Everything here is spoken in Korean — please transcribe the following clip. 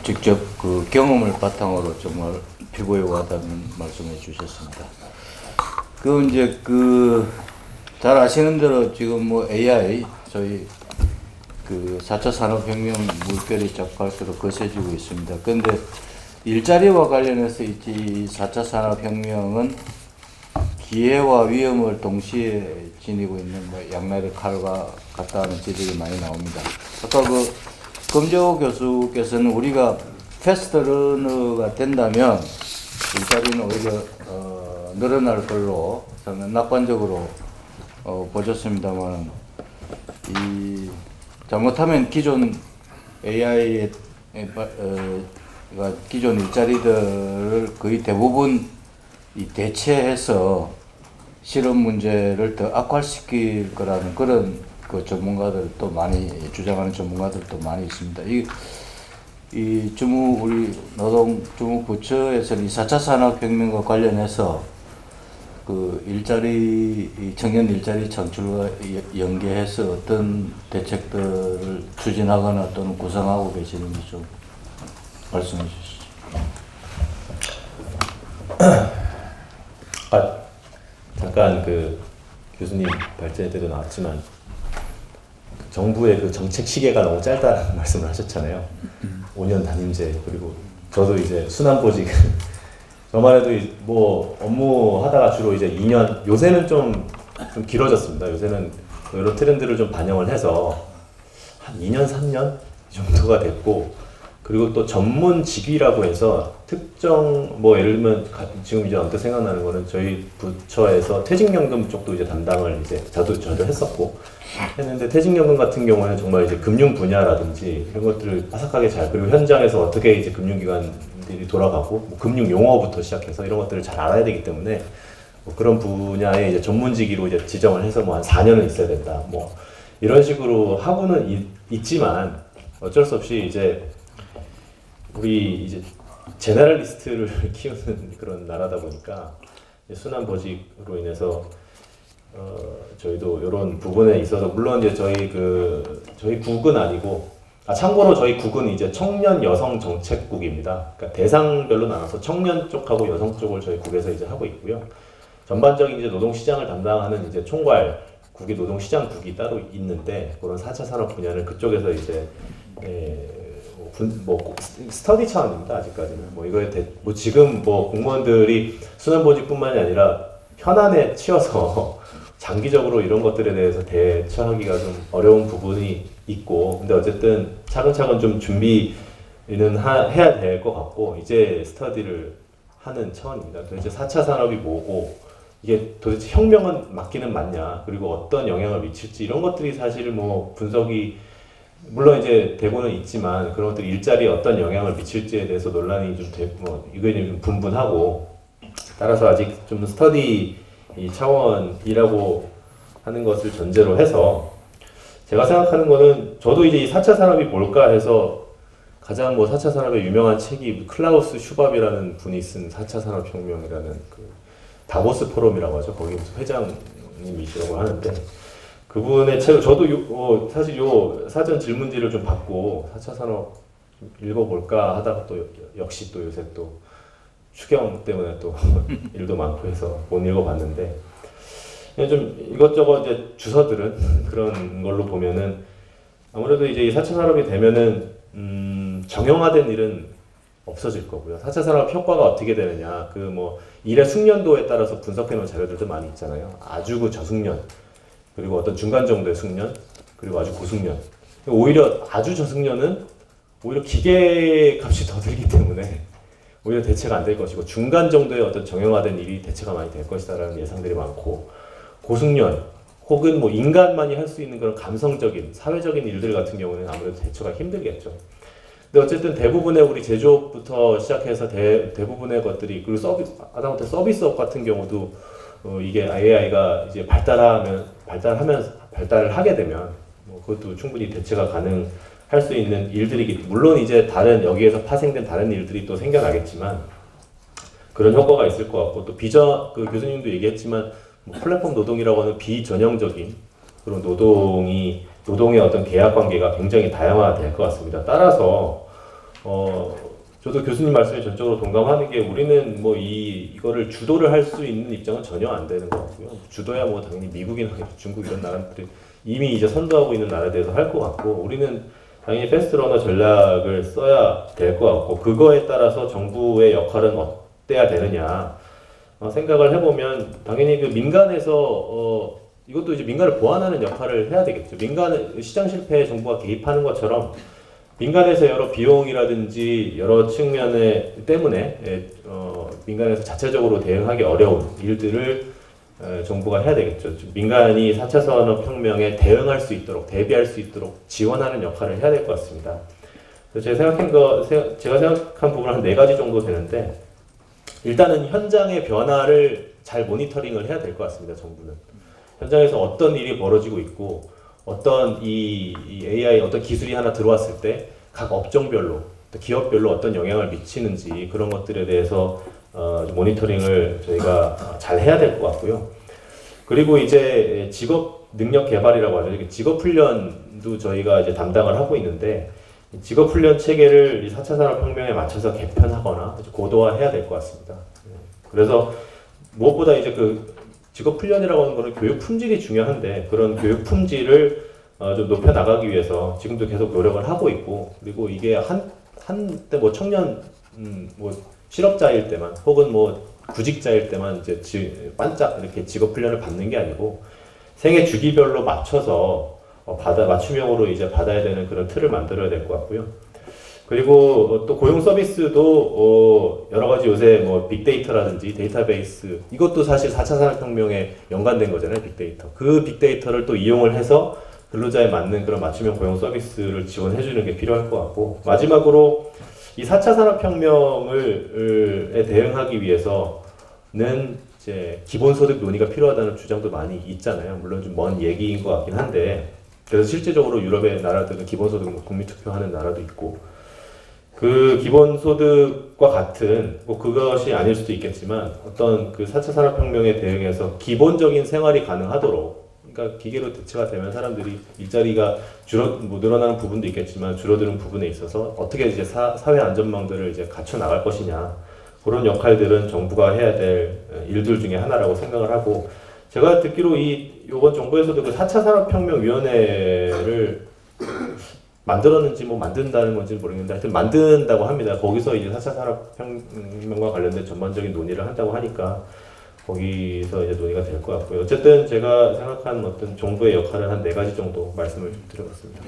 직접 그 경험을 바탕으로 정말 피부에 와닿는 말씀해 주셨습니다. 그 이제 잘 아시는 대로 지금 뭐 AI 저희 4차 산업혁명 물결이 자갈수록 거세지고 있습니다. 그런데 일자리와 관련해서 이 4차 산업혁명은 기회와 위험을 동시에 지니고 있는 양날의 칼과 같다는 지적이 많이 나옵니다. 아까 검재호 교수께서는 우리가 패스트 러너가 된다면 일자리는 오히려 늘어날 걸로 저는 낙관적으로 보셨습니다만, 잘못하면 기존 AI의 기존 일자리들을 거의 대부분 대체해서 실업 문제를 더 악화시킬 거라는 그런 전문가들도 많이 주장하는 전문가들도 많이 있습니다. 우리 노동주무부처에서는 4차 산업혁명과 관련해서 청년 일자리 창출과 연계해서 어떤 대책들을 추진하거나 또는 구상하고 계시는지 좀 말씀해 주시죠. 잠깐 교수님 발제 때도 나왔지만 정부의 정책 시계가 너무 짧다는 말씀을 하셨잖아요. 5년 단임제, 그리고 저도 이제 순환보직 저만 해도 뭐 업무 하다가 주로 이제 2년, 요새는 좀 길어졌습니다. 요새는 여러 트렌드를 좀 반영을 해서 한 2년, 3년 정도가 됐고, 그리고 또 전문직위라고 해서 특정 예를 들면 지금 이제 언뜻 생각나는 거는 저희 부처에서 퇴직연금 쪽도 이제 담당을 이제 저도 했었고 했는데, 퇴직연금 같은 경우는 정말 이제 금융 분야라든지 이런 것들을 빠삭하게 그리고 현장에서 어떻게 이제 금융기관들이 돌아가고 금융 용어부터 시작해서 이런 것들을 잘 알아야 되기 때문에 그런 분야에 이제 전문직위로 이제 지정을 해서 한 4년은 있어야 된다. 이런 식으로 하고는 있지만 어쩔 수 없이 이제 우리 이제 제너럴리스트를 키우는 그런 나라다 보니까 순환보직으로 인해서 저희도 이런 부분에 있어서 물론 이제 저희 국은 아니고, 참고로 저희 국은 이제 청년 여성 정책국입니다. 그러니까 대상별로 나눠서 청년 쪽하고 여성 쪽을 저희 국에서 이제 하고 있고요. 전반적인 이제 노동시장을 담당하는 이제 총괄국이 노동시장국이 따로 있는데, 그런 4차 산업 분야를 그쪽에서 이제 스터디 차원입니다. 아직까지는 이거에 지금 공무원들이 순환보직뿐만이 아니라 현안에 치여서 장기적으로 이런 것들에 대해서 대처하기가 좀 어려운 부분이 있고, 근데 어쨌든 차근차근 좀 준비는 해야 될 것 같고, 이제 스터디를 하는 차원입니다. 도대체 4차 산업이 뭐고, 이게 도대체 혁명은 맞기는 맞냐, 그리고 어떤 영향을 미칠지, 이런 것들이 사실 분석이 물론 이제 되고는 있지만, 그런 것들이 일자리에 어떤 영향을 미칠지에 대해서 논란이 좀 의견이 좀 분분하고, 따라서 아직 좀 스터디 차원이라고 하는 것을 전제로 해서 제가 생각하는 거는, 저도 이제 이 4차 산업이 뭘까 해서 가장 4차 산업의 유명한 책이 클라우스 슈밥이라는 분이 쓴 4차 산업혁명이라는 다보스 포럼이라고 하죠. 거기 무슨 회장님이시라고 하는데, 그분의 책을 저도 사실 사전 질문지를 좀 받고 4차 산업 읽어볼까 하다가 또 역시 또 요새 또 추경 때문에 또 일도 많고 해서 못 읽어봤는데, 그냥 좀 이것저것 이제 주서들은 그런 걸로 보면은 아무래도 이제 이 4차 산업이 되면은 정형화된 일은 없어질 거고요. 4차 산업 효과가 어떻게 되느냐, 일의 숙련도에 따라서 분석해 놓은 자료들도 많이 있잖아요. 아주 저숙련, 그리고 어떤 중간 정도의 숙련, 그리고 아주 고숙련. 오히려 아주 저숙련은 오히려 기계 값이 더 들기 때문에 오히려 대체가 안 될 것이고, 중간 정도의 어떤 정형화된 일이 대체가 많이 될 것이다라는 예상들이 많고, 고숙련 혹은 인간만이 할 수 있는 그런 감성적인 사회적인 일들 같은 경우는 아무래도 대처가 힘들겠죠. 근데 어쨌든 대부분의 우리 제조업부터 시작해서 대부분의 것들이, 그리고 하다못해 서비스업 같은 경우도 이게 AI가 이제 발달을 하게 되면 그것도 충분히 대체가 가능할 수 있는 일들이기, 물론 이제 여기에서 파생된 다른 일들이 또 생겨나겠지만 그런 효과가 있을 것 같고, 또 교수님도 얘기했지만 플랫폼 노동이라고 하는 비전형적인 그런 노동의 어떤 계약 관계가 굉장히 다양화될 것 같습니다. 따라서 저도 교수님 말씀에 전적으로 동감하는 게 우리는 뭐 이거를 주도를 할 수 있는 입장은 전혀 안 되는 것 같고요. 주도야 뭐 당연히 미국이나 중국 이런 나라들이 이미 이제 선도하고 있는 나라들에서 할 것 같고 우리는 당연히 패스트러너 전략을 써야 될 것 같고 그거에 따라서 정부의 역할은 어때야 되느냐 생각을 해보면 당연히 그 민간에서 이것도 이제 민간을 보완하는 역할을 해야 되겠죠. 민간 시장 실패에 정부가 개입하는 것처럼 민간에서 여러 비용이라든지 여러 측면에 때문에 민간에서 자체적으로 대응하기 어려운 일들을 정부가 해야 되겠죠. 민간이 4차 산업혁명에 대응할 수 있도록 대비할 수 있도록 지원하는 역할을 해야 될 것 같습니다. 그래서 제가 생각한 부분은 한 4가지 정도 되는데 일단은 현장의 변화를 잘 모니터링을 해야 될 것 같습니다. 정부는 현장에서 어떤 일이 벌어지고 있고 어떤 이 AI 어떤 기술이 하나 들어왔을 때 각 업종별로 기업별로 어떤 영향을 미치는지 그런 것들에 대해서 모니터링을 저희가 잘 해야 될 것 같고요. 그리고 이제 직업 능력 개발이라고 하죠. 직업 훈련도 저희가 이제 담당을 하고 있는데 직업 훈련 체계를 이 4차 산업혁명에 맞춰서 개편하거나 고도화해야 될 것 같습니다. 그래서 무엇보다 이제 그 직업 훈련이라고 하는 거는 교육 품질이 중요한데 그런 교육 품질을 좀 높여 나가기 위해서 지금도 계속 노력을 하고 있고 그리고 이게 한때 뭐 청년 뭐 실업자일 때만 혹은 뭐 구직자일 때만 이제 반짝 이렇게 직업 훈련을 받는 게 아니고 생애 주기별로 맞춰서 맞춤형으로 이제 받아야 되는 그런 틀을 만들어야 될 것 같고요. 그리고 또 고용 서비스도 여러 가지 요새 뭐 빅데이터라든지 데이터베이스 이것도 사실 4차 산업혁명에 연관된 거잖아요. 빅데이터. 그 빅데이터를 또 이용을 해서 근로자에 맞는 그런 맞춤형 고용 서비스를 지원해 주는 게 필요할 것 같고 마지막으로 이 4차 산업혁명에 대응하기 위해서는 이제 기본소득 논의가 필요하다는 주장도 많이 있잖아요. 물론 좀 먼 얘기인 것 같긴 한데 그래서 실제적으로 유럽의 나라들은 기본소득 국민투표하는 나라도 있고 그 기본소득과 같은 뭐 그것이 아닐 수도 있겠지만 어떤 그 4차 산업혁명에 대응해서 기본적인 생활이 가능하도록 그러니까 기계로 대체가 되면 사람들이 일자리가 늘어나는 부분도 있겠지만 줄어드는 부분에 있어서 어떻게 이제 사회 안전망들을 이제 갖춰 나갈 것이냐 그런 역할들은 정부가 해야 될 일들 중에 하나라고 생각을 하고 제가 듣기로 이번 정부에서도 그 4차 산업혁명위원회를 만들었는지 뭐 만든다는 건지 모르겠는데 하여튼 만든다고 합니다. 거기서 이제 4차 산업혁명과 관련된 전반적인 논의를 한다고 하니까 거기서 이제 논의가 될 것 같고요. 어쨌든 제가 생각한 어떤 정부의 역할은 한 4가지 정도 말씀을 좀 드려봤습니다.